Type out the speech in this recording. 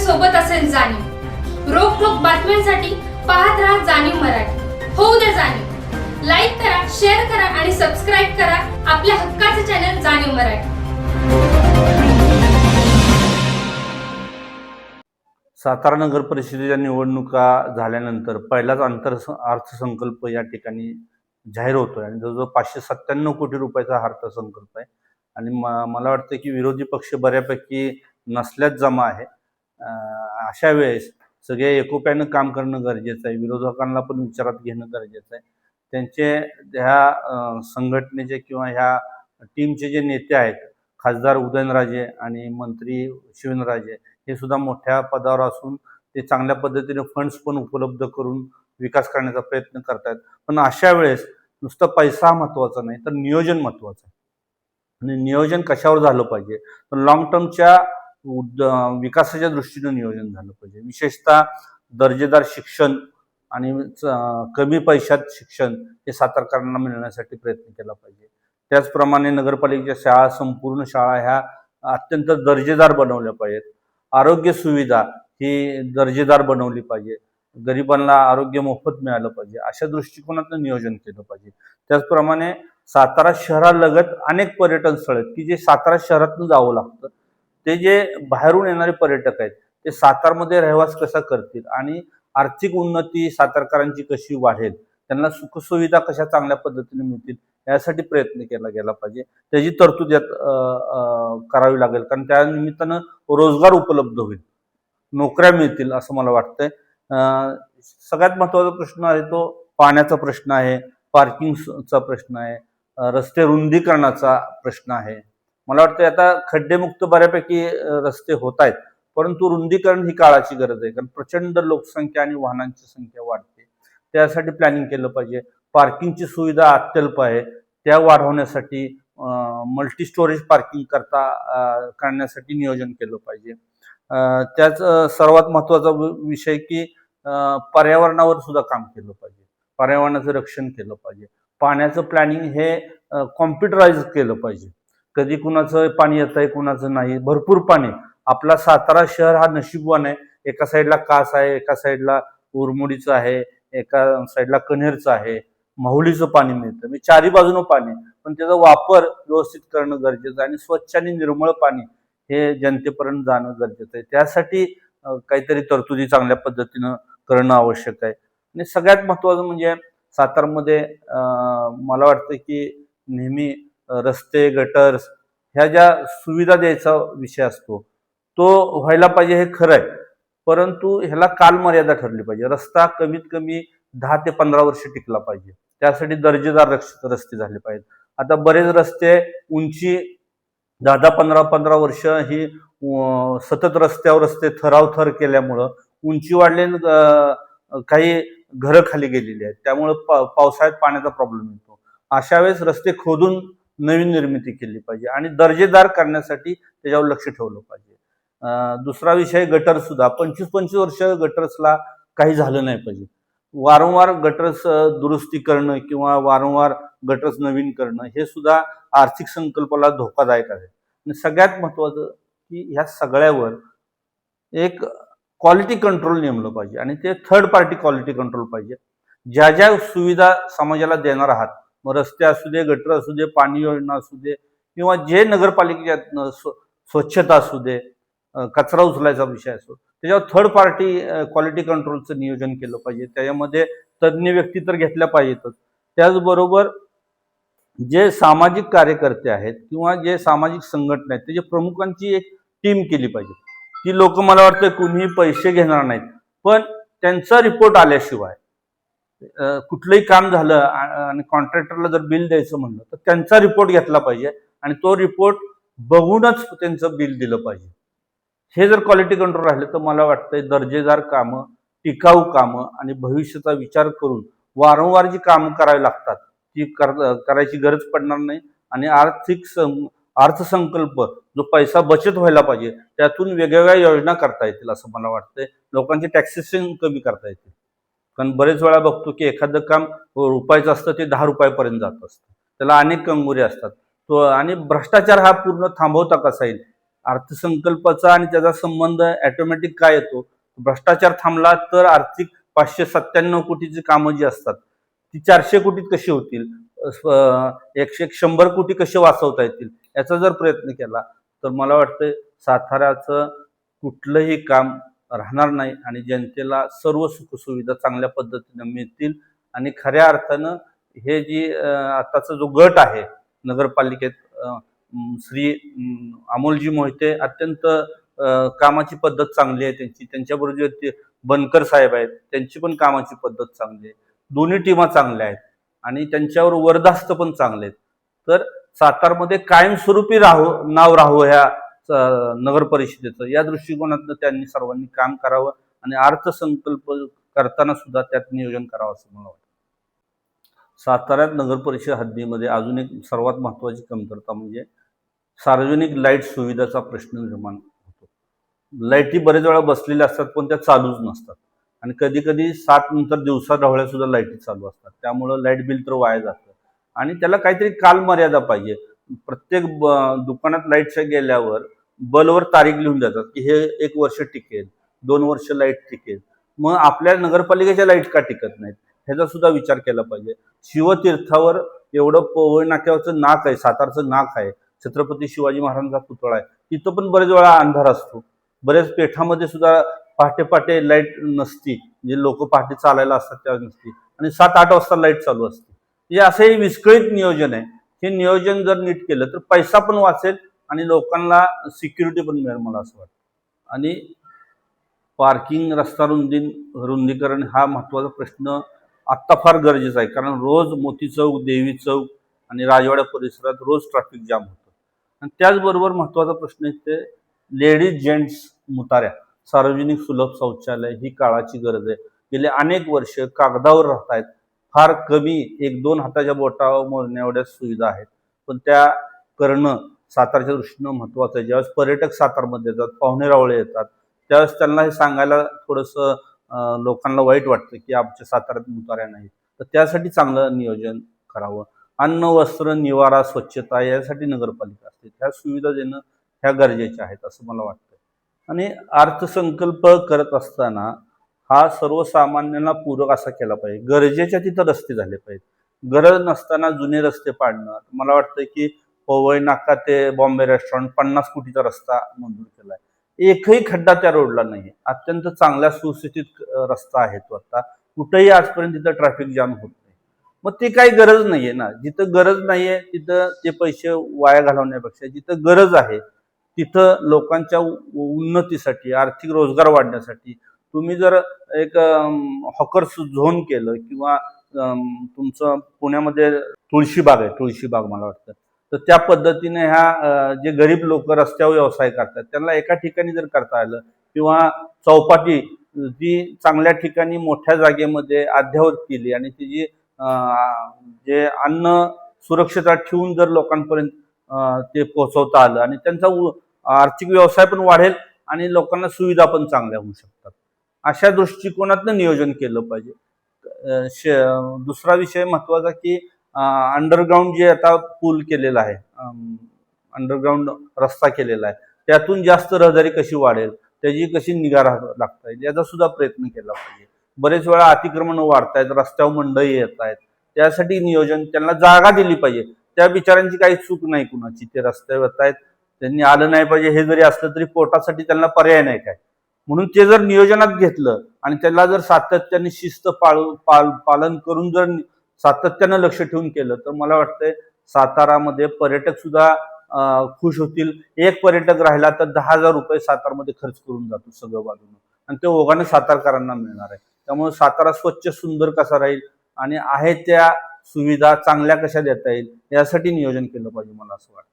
सोबत असेल जाणीव। रोखोक बातम्यांसाठी पाहत राहा जाणीव मराठी। होऊ द्या जाणीव। लाईक करा, शेअर करा आणि सबस्क्राईब करा आपल्या हक्काचे चॅनल जाणीव मराठी। सातारा नगर परिषदेच्या निवडणुका झाल्यानंतर पहिलाच अर्थसंकल्प या ठिकाणी जाहीर होतोय आणि जवळजवळ 597 कोटी रुपयाचा अर्थसंकल्प आहे आणि मला वाटतं की विरोधी पक्ष बऱ्यापैकी नसल्यात जमा आहे। अशा वेळेस सगळे एकोप्यानं काम करणं गरजेचं आहे, विरोधकांना पण विचारात घेणं गरजेचं आहे। त्यांचे ह्या संघटनेचे किंवा ह्या टीमचे जे नेते आहेत, खासदार उदयनराजे आणि मंत्री शिवेंद्रराजे, हे सुद्धा मोठ्या पदावर असून ते चांगल्या पद्धतीने फंड्स पण उपलब्ध करून विकास करण्याचा प्रयत्न करतात। पण अशा वेळेस नुसतं पैसा महत्त्वाचा नाही तर नियोजन महत्त्वाचं आहे आणि नियोजन कशावर झालं पाहिजे तर लॉंग टर्मच्या विकासाच्या दृष्टीने नियोजन झालं पाहिजे। विशेषतः दर्जेदार शिक्षण आणि कमी पैशात शिक्षण हे सातारकरांना मिळण्यासाठी प्रयत्न केला पाहिजे। त्याचप्रमाणे नगरपालिकेच्या शाळा, संपूर्ण शाळा ह्या अत्यंत दर्जेदार बनवल्या पाहिजेत। आरोग्य सुविधा ही दर्जेदार बनवली पाहिजे, गरिबांना आरोग्य मोफत मिळालं पाहिजे, अशा दृष्टिकोनातून नियोजन केलं पाहिजे। त्याचप्रमाणे सातारा शहरालगत अनेक पर्यटन स्थळ आहेत की जे सातारा शहरातून जावं लागतं। ते जे बाहेरून येणारे पर्यटक आहेत ते सातारमध्ये रहिवास कसा करतील आणि आर्थिक उन्नती सातारकरांची कशी वाढेल, त्यांना सुखसुविधा कशा चांगल्या पद्धतीने मिळतील यासाठी प्रयत्न केला गेला पाहिजे। त्याची तरतूद यात करावी लागेल, कारण त्या निमित्तानं रोजगार उपलब्ध होईल, नोकऱ्या मिळतील असं मला वाटतंय। सगळ्यात महत्त्वाचा प्रश्न आहे तो पाण्याचा प्रश्न आहे, पार्किंगचा प्रश्न आहे, रस्ते रुंदीकरणाचा प्रश्न आहे। मला वाटतं आता खड्डेमुक्त बऱ्यापैकी रस्ते होत आहेत, परंतु रुंदीकरण ही काळाची गरज आहे, कारण प्रचंड लोकसंख्या आणि वाहनांची संख्या वाढते, त्यासाठी प्लॅनिंग केलं पाहिजे। पार्किंगची सुविधा अत्यल्प आहे, त्या वाढवण्यासाठी मल्टी स्टोरेज पार्किंग करण्यासाठी नियोजन केलं पाहिजे। त्याच सर्वात महत्त्वाचा विषय की पर्यावरणावर सुद्धा काम केलं पाहिजे, पर्यावरणाचं रक्षण केलं पाहिजे। पाण्याचं प्लॅनिंग हे कॉम्प्युटराइज केलं पाहिजे, कधी कुणाचं पाणी येत आहे कुणाचं नाही, भरपूर पाणी। आपला सातारा शहर हा नशीबवान आहे, एका साईडला कास आहे, एका साईडला उरमुडीचं आहे, एका साईडला कन्हेरचं आहे, माहुलीचं पाणी मिळतं, म्हणजे चारी बाजूनं पाणी, पण त्याचा वापर व्यवस्थित करणं गरजेचं आहे आणि स्वच्छ आणि निर्मळ पाणी हे जनतेपर्यंत जाणं गरजेचं आहे। त्यासाठी काहीतरी तरतुदी चांगल्या पद्धतीनं करणं आवश्यक आहे। आणि सगळ्यात महत्त्वाचं म्हणजे सातारमध्ये मला वाटतं की नेहमी रस्ते, गटर्स ह्या ज्या सुविधा द्यायचा विषय असतो तो व्हायला पाहिजे, हे खरं आहे, परंतु ह्याला कालमर्यादा ठरली पाहिजे। रस्ता कमीत कमी 10 ते 15 वर्ष टिकला पाहिजे, त्यासाठी दर्जेदार रस्ते झाले पाहिजेत। आता बरेच रस्ते उंची 10-15 वर्ष ही सतत रस्त्यावर रस्ते थरावथर केल्यामुळं उंची वाढले, काही घरं खाली गेलेली आहेत, त्यामुळं पावसाळ्यात पाण्याचा प्रॉब्लेम येतो। अशा वेळेस रस्ते खोदून नवीन निर्मिती केली पाहिजे आणि दर्जेदार करण्यासाठी त्याच्यावर लक्ष ठेवलं पाहिजे। दुसरा विषय गटर सुद्धा 25-25 वर्ष गटर्सला काही झालं नाही पाहिजे। वारंवार गटर्स दुरुस्ती करणं किंवा वारंवार गटर्स नवीन करणं हे सुद्धा आर्थिक संकल्पाला धोकादायक आहे। आणि सगळ्यात महत्त्वाचं की ह्या सगळ्यावर एक क्वालिटी कंट्रोल नेमलं पाहिजे आणि ते थर्ड पार्टी क्वालिटी कंट्रोल पाहिजे। ज्या ज्या सुविधा समाजाला देणार आहात, मग रस्ते असू दे, गटर असू दे, पाणी योजना असू दे, किंवा जे नगरपालिकेच्या स्वच्छता असू दे, कचरा उचलायचा विषय असो, त्याच्यावर थर्ड पार्टी क्वालिटी कंट्रोलचं नियोजन केलं पाहिजे। त्याच्यामध्ये तज्ज्ञ व्यक्ती तर घेतल्या पाहिजेतच, त्याचबरोबर जे सामाजिक कार्यकर्ते आहेत किंवा जे सामाजिक संघटना आहेत त्याच्या प्रमुखांची एक टीम केली पाहिजे। ती लोक मला वाटतं कुणीही पैसे घेणार नाहीत, पण त्यांचा रिपोर्ट आल्याशिवाय कुठलंही काम झालं आणि कॉन्ट्रॅक्टरला जर बिल द्यायचं म्हणलं तर त्यांचा रिपोर्ट घेतला पाहिजे आणि तो रिपोर्ट बघूनच त्यांचं बिल दिलं पाहिजे। हे जर क्वालिटी कंट्रोल राहिलं तर मला वाटतं दर्जेदार कामं, टिकाऊ कामं आणि भविष्याचा विचार करून वारंवार जी कामं करावी लागतात ती करायची गरज पडणार नाही आणि अर्थसंकल्प जो पैसा बचत व्हायला पाहिजे त्यातून वेगवेगळ्या योजना करता येतील असं मला वाटतंय। लोकांचे टॅक्सेशन कमी करता येतील, कारण बरेच वेळा बघतो की एखादं काम रुपयाचं असतं ते 10 रुपयापर्यंत जात असतं, त्याला अनेक कंगोरे असतात। तो आणि भ्रष्टाचार हा पूर्ण थांबवता कसा येईल अर्थसंकल्पाचा आणि त्याचा संबंध ऑटोमॅटिक काय येतो, भ्रष्टाचार थांबला तर आर्थिक 597 कोटीची कामं जी असतात ती 400 कोटीत कशी होतील, 100 कोटी कसे वाचवता येतील याचा जर प्रयत्न केला तर मला वाटतं साताऱ्याचं कुठलंही काम राहणार नाही आणि जनतेला सर्व सुखसुविधा चांगल्या पद्धतीने मिळतील. आणि खऱ्या अर्थानं हे जी आताचा जो गट आहे नगरपालिकेत, श्री अमोलजी मोहिते अत्यंत कामाची पद्धत चांगली आहे त्यांची, त्यांच्याबरोबर जे बनकर साहेब आहेत त्यांची पण कामाची पद्धत चांगली आहे, दोन्ही टीमा चांगल्या आहेत आणि त्यांच्यावर वरदास्त पण चांगले आहेत. तर सातारमध्ये कायमस्वरूपी नाव राहू ह्या नगर परिषदेचं, या दृष्टिकोनातनं त्यांनी सर्वांनी काम करावं आणि अर्थसंकल्प करताना सुद्धा त्यात नियोजन करावं असं मला वाटतं. साताऱ्यात नगर परिषद हद्दीमध्ये अजून एक सर्वात महत्वाची कमतरता म्हणजे सार्वजनिक लाईट सुविधाचा प्रश्न निर्माण होतो. लाईटी बरेच वेळा बसलेल्या असतात पण त्या चालूच नसतात आणि कधी कधी 7 नंतर दिवसा ढवळ्या सुद्धा लाईटी चालू असतात, त्यामुळं लाईट बिल तर वाया जातं आणि त्याला काहीतरी कालमर्यादा पाहिजे. प्रत्येक दुकानात लाईटच्या गेल्यावर बलवर तारीख लिहून देतात की हे 1 वर्ष टिकेल, 2 वर्ष लाईट टिकेल. मग आपल्या नगरपालिकेच्या लाईट का टिकत नाहीत ह्याचा सुद्धा विचार केला पाहिजे. शिवतीर्थावर एवढं पोवई नाक्यावरचं नाक आहे, सातारचं नाक आहे, छत्रपती शिवाजी महाराजांचा पुतळा आहे, तिथं पण बरेच वेळा अंधार असतो. बरेच पेठामध्ये सुद्धा पहाटे पहाटे लाईट नसती, म्हणजे लोक पहाटे चालायला असतात त्यावेळेस नसती आणि 7-8 वाजता लाईट चालू असते. म्हणजे असं हे विस्कळीत नियोजन आहे. हे नियोजन जर नीट केलं तर पैसा पण वाचेल आणि लोकांना सिक्युरिटी पण मिळेल मला असं वाटतं. आणि पार्किंग, रस्ता रुंदीकरण हा महत्वाचा प्रश्न आत्ता फार गरजेचा आहे, कारण रोज मोती चौक, देवी चौक आणि राजवाडा परिसरात रोज ट्रॅफिक जाम होतं. आणि त्याचबरोबर महत्वाचा प्रश्न आहे लेडीज जेंट्स मुताऱ्या, सार्वजनिक सुलभ शौचालय ही काळाची गरज आहे. गेले अनेक वर्ष कागदावर राहत आहेत, फार कमी 1-2 हाताच्या बोटावर मोजण्या एवढ्या सुविधा आहेत, पण त्या करणं सातारच्या दृष्टीनं महत्वाचं आहे. ज्यावेळेस पर्यटक सातारमध्ये येतात, पाहुणे रावळे येतात, त्यावेळेस त्यांना हे सांगायला थोडंसं लोकांना वाईट वाटतं की आमच्या साताऱ्यात मुताऱ्या नाहीत. तर त्यासाठी चांगलं नियोजन करावं. अन्न, वस्त्र, निवारा, स्वच्छता यासाठी नगरपालिका असते, ह्या सुविधा देणं ह्या गरजेच्या आहेत असं मला वाटतं. आणि अर्थसंकल्प करत असताना हा सर्वसामान्यांना पूरक असा केला पाहिजे. गरजेच्या तिथं रस्ते झाले पाहिजेत, गरज नसताना जुने रस्ते पाडणं. मला वाटतं की पोवई नाका ते बॉम्बे रेस्टॉरंट 50 कोटीचा रस्ता मंजूर केलाय, एकही खड्डा त्या रोडला नाही. अत्यंत चांगल्या सुस्थितीत रस्ता आहे तो, आता कुठेही आजपर्यंत तिथं ट्रॅफिक जाम होत नाही. मग ती काही गरज नाहीये ना, जिथं गरज नाहीये तिथं ते पैसे वाया घालवण्यापेक्षा जिथं गरज आहे तिथं लोकांच्या उन्नतीसाठी, आर्थिक रोजगार वाढण्यासाठी तुम्ही जर एक हॉकर्स झोन केलं किंवा तुमचं पुण्यामध्ये तुळशीबाग आहे, तुळशीबाग मला वाटतं, तर त्या पद्धतीने ह्या जे गरीब लोक रस्त्यावर व्यवसाय करतात त्यांना एका ठिकाणी जर करता आलं किंवा चौपाटी जी चांगल्या ठिकाणी मोठ्या जागेमध्ये अद्यावत केली आणि तिची जे अन्न सुरक्षितता ठेवून जर लोकांपर्यंत ते पोहोचवता आलं आणि त्यांचा आर्थिक व्यवसाय पण वाढेल आणि लोकांना सुविधा पण चांगल्या होऊ शकतात. अशा दृष्टिकोनातनं नियोजन केलं पाहिजे. दुसरा विषय महत्वाचा की अंडरग्राऊंड जे आता पूल केलेला आहे, अंडरग्राऊंड रस्ता केलेला आहे, त्यातून जास्त रहदारी कशी वाढेल, त्याची कशी निगा लागता येईल याचा सुद्धा प्रयत्न केला पाहिजे. बरेच वेळा अतिक्रमण वाढतायत, रस्त्यावर मंडई येत आहेत, त्यासाठी नियोजन, त्यांना जागा दिली पाहिजे. त्या बिचारांची काही चूक नाही कुणाची, ते रस्त्यावर येत आहेत, त्यांनी आलं नाही पाहिजे. हे जरी असलं तरी पोटासाठी त्यांना पर्याय नाही काय, म्हणून ते जर नियोजनात घेतलं आणि त्याला जर सातत्याने शिस्त पालन करून जर सातत्यानं लक्ष ठेवून केलं तर मला वाटतंय सातारामध्ये पर्यटक सुद्धा खुश होतील. एक पर्यटक राहिला तर 10,000 रुपये सातारमध्ये खर्च करून जातो सगळं बाजूनं आणि ते ओघाने सातारकरांना मिळणार आहे. त्यामुळे सातारा स्वच्छ सुंदर कसा राहील आणि आहे त्या सुविधा चांगल्या कशा देता येईल यासाठी नियोजन केलं पाहिजे मला असं वाटतं.